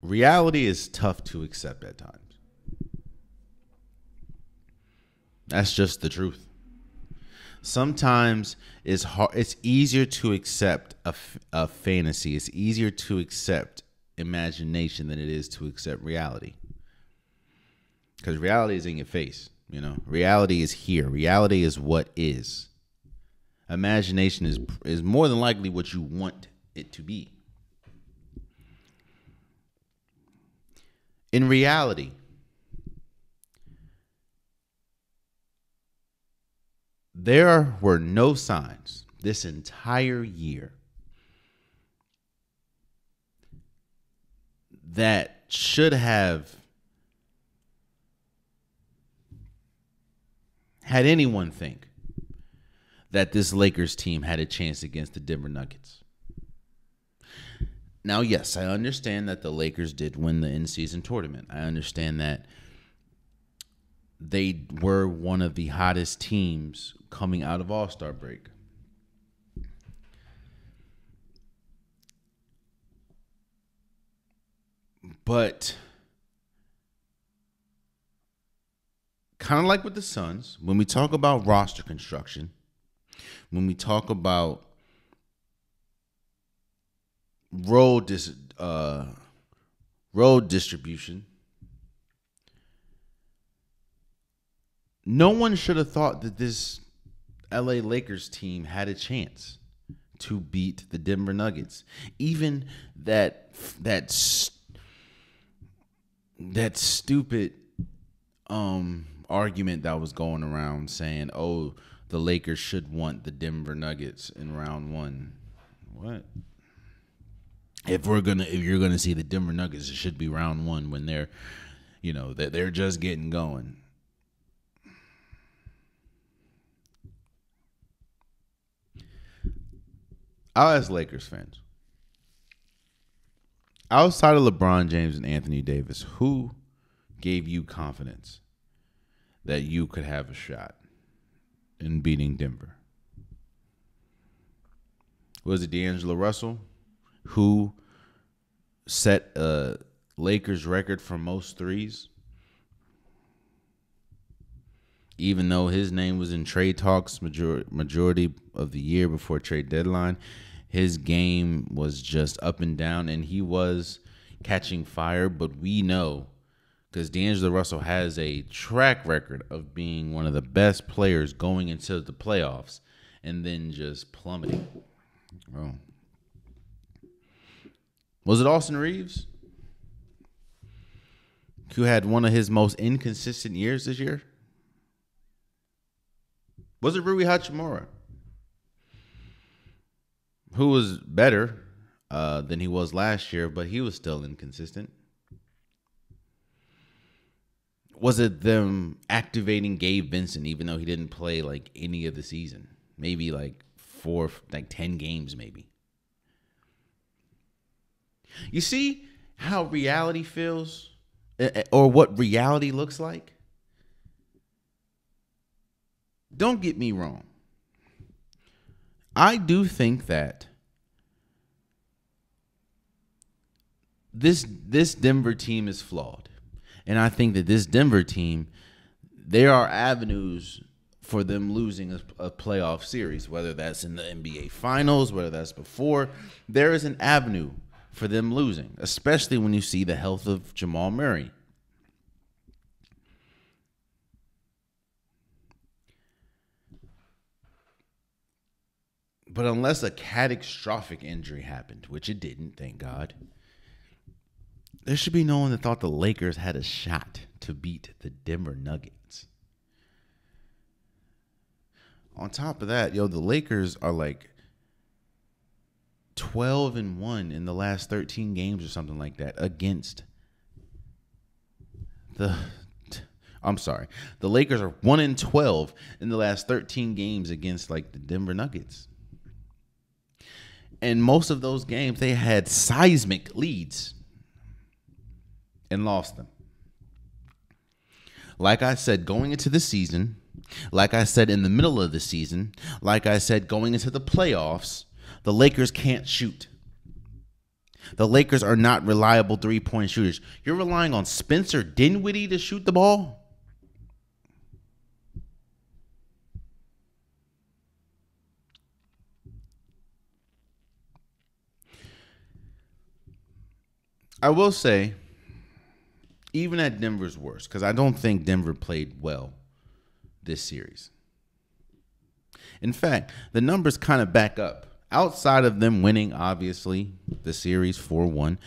reality is tough to accept at times. That's just the truth. Sometimes it's hard. It's easier to accept a fantasy. It's easier to accept imagination than it is to accept reality. Because reality is in your face. You know, reality is here. Reality is what is. Imagination is more than likely what you want it to be. In reality, there were no signs this entire year that should have had anyone think that this Lakers team had a chance against the Denver Nuggets. Now, yes, I understand that the Lakers did win the in-season tournament. I understand that they were one of the hottest teams coming out of All-Star break. But kind of like with the Suns, when we talk about roster construction, when we talk about road distribution, no one should have thought that this LA Lakers team had a chance to beat the Denver Nuggets. Even that stupid argument that was going around saying, "Oh, the Lakers should want the Denver Nuggets in round one." What? If you're gonna see the Denver Nuggets, it should be round one when they're just getting going. I'll ask Lakers fans. Outside of LeBron James and Anthony Davis, who gave you confidence that you could have a shot in beating Denver? Was it D'Angelo Russell, who set a Lakers record for most threes? Even though his name was in trade talks majority of the year before trade deadline, his game was just up and down, and he was catching fire. But we know, because D'Angelo Russell has a track record of being one of the best players going into the playoffs and then just plummeting. Oh. Was it Austin Reeves, who had one of his most inconsistent years this year? Was it Rui Hachimura, who was better than he was last year, but he was still inconsistent? Was it them activating Gabe Vincent, even though he didn't play like any of the season? Maybe like 10 games maybe. You see how reality feels, or what reality looks like? Don't get me wrong. I do think that this Denver team is flawed. And I think that this Denver team, there are avenues for them losing a playoff series, whether that's in the NBA Finals, whether that's before. There is an avenue for them losing, especially when you see the health of Jamal Murray. But unless a catastrophic injury happened, which it didn't, thank God, there should be no one that thought the Lakers had a shot to beat the Denver Nuggets. On top of that, the Lakers are like 12-1 in the last 13 games or something like that against the Lakers are 1-12 in the last 13 games against like the Denver Nuggets. And most of those games, they had seismic leads and lost them. Like I said, going into the season, like I said in the middle of the season, like I said going into the playoffs, the Lakers can't shoot. The Lakers are not reliable three-point shooters. You're relying on Spencer Dinwiddie to shoot the ball? I will say, even at Denver's worst, because I don't think Denver played well this series. In fact, the numbers kind of back up. Outside of them winning, obviously, the series 4-1,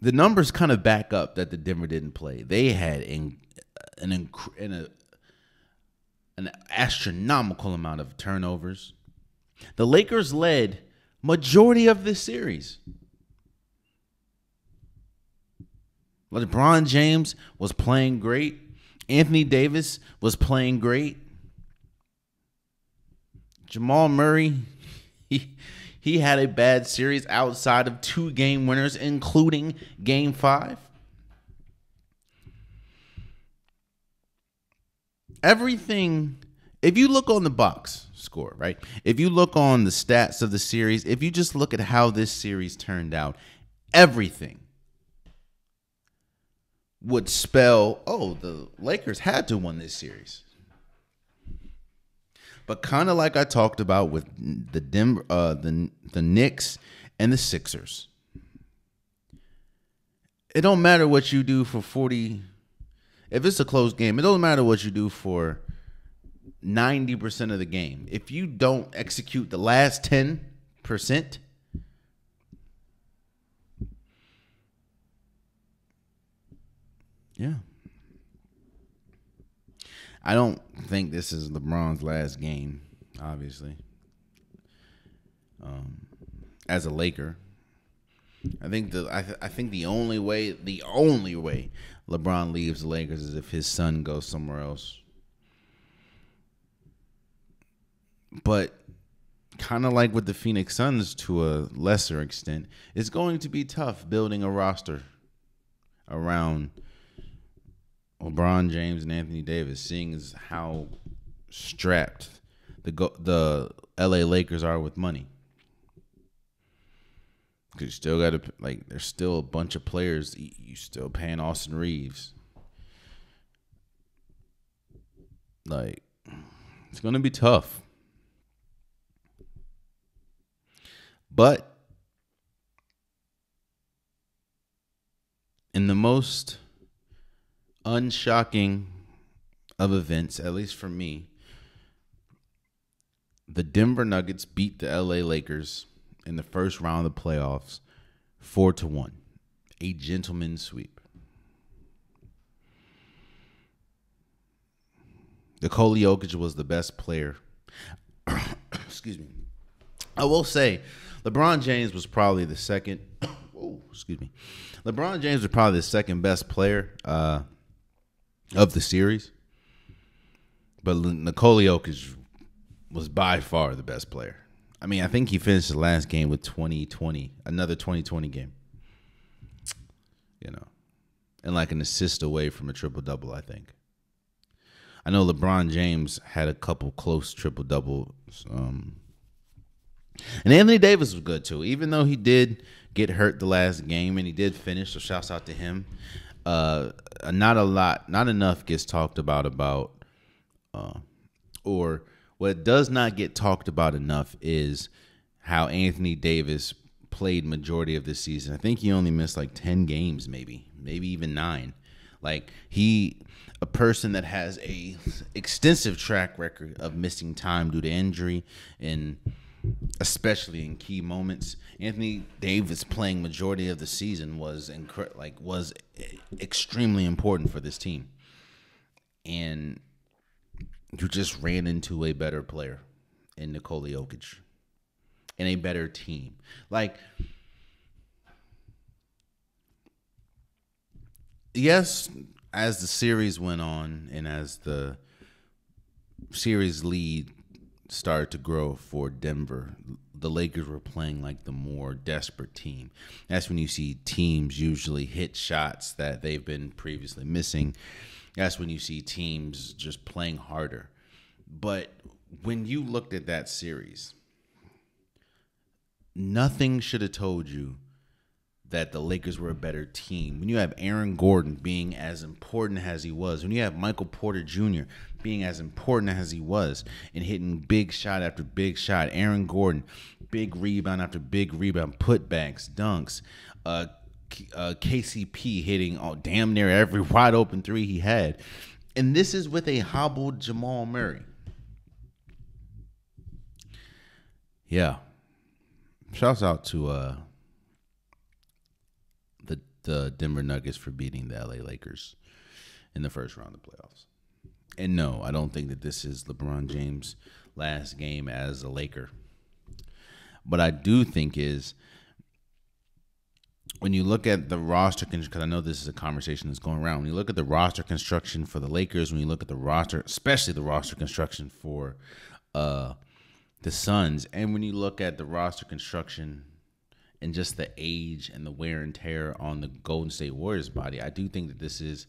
the numbers kind of back up that the Denver didn't play. They had an astronomical amount of turnovers. The Lakers led majority of this series. LeBron James was playing great. Anthony Davis was playing great. Jamal Murray, he had a bad series outside of 2 game winners, including Game 5. Everything, if you look on the box score, right? If you look on the stats of the series, if you just look at how this series turned out, everything would spell, oh, the Lakers had to win this series. But kind of like I talked about with the Denver, the Knicks and the Sixers, it don't matter what you do for 40. If it's a close game, it don't matter what you do for 90% of the game. If you don't execute the last 10%, yeah. I don't think this is LeBron's last game, obviously. As a Laker, I think the only way LeBron leaves the Lakers is if his son goes somewhere else. But kind of like with the Phoenix Suns to a lesser extent, it's going to be tough building a roster around LeBron James and Anthony Davis, seeing as how strapped the LA Lakers are with money. Because you still got to, like, there's still a bunch of players. You still paying Austin Reeves. Like, it's going to be tough. But in the most unshocking of events, at least for me, the Denver Nuggets beat the LA Lakers in the first round of the playoffs 4-1, a gentleman's sweep. Nikola Jokic was the best player. Excuse me. I will say, LeBron James was probably the second. LeBron James was probably the second best player of the series, but Nikola Jokic was by far the best player. I mean, I think he finished the last game with 20-20, another 20-20 game. You know, and like an assist away from a triple-double, I think. I know LeBron James had a couple close triple-doubles. And Anthony Davis was good, too. Even though he did get hurt the last game and he did finish, so shouts out to him. Not enough gets talked about, or what does not get talked about enough is how Anthony Davis played majority of this season. I think he only missed like 10 games, maybe even 9. Like, a person that has a extensive track record of missing time due to injury, and especially in key moments. Anthony Davis playing majority of the season was extremely important for this team. And you just ran into a better player in Nikola Jokic and a better team. Like, yes, as the series went on and as the series lead started to grow for Denver, the Lakers were playing like the more desperate team. That's when you see teams usually hit shots that they've been previously missing. That's when you see teams just playing harder. But when you looked at that series, nothing should have told you that the Lakers were a better team. When you have Aaron Gordon being as important as he was, when you have Michael Porter Jr. being as important as he was and hitting big shot after big shot, Aaron Gordon, big rebound after big rebound, putbacks, dunks, KCP hitting damn near every wide open three he had. And this is with a hobbled Jamal Murray. Yeah. Shouts out to the Denver Nuggets for beating the LA Lakers in the first round of the playoffs. And no, I don't think that this is LeBron James' last game as a Laker. What I do think is when you look at the roster, because I know this is a conversation that's going around, when you look at the roster construction for the Lakers, when you look at the roster, especially the roster construction for the Suns, and when you look at the roster construction and just the age and the wear and tear on the Golden State Warriors body, I do think that this is,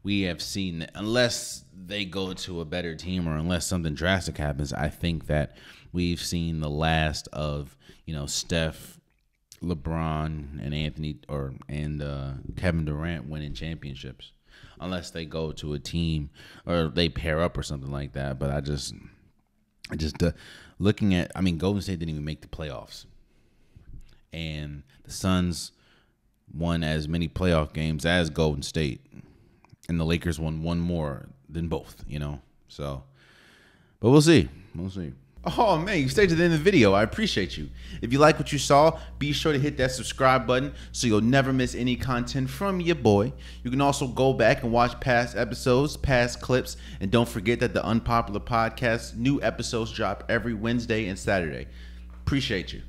we have seen that unless they go to a better team or unless something drastic happens, I think that we've seen the last of, Steph, LeBron, and Kevin Durant winning championships, unless they go to a team or they pair up or something like that. But I just looking at, Golden State didn't even make the playoffs. And the Suns won as many playoff games as Golden State. And the Lakers won one more than both, So, but we'll see. We'll see. Oh, man, you stayed to the end of the video. I appreciate you. If you like what you saw, be sure to hit that subscribe button so you'll never miss any content from your boy. You can also go back and watch past episodes, past clips, and don't forget that the Unpopular Podcast, new episodes drop every Wednesday and Saturday. Appreciate you.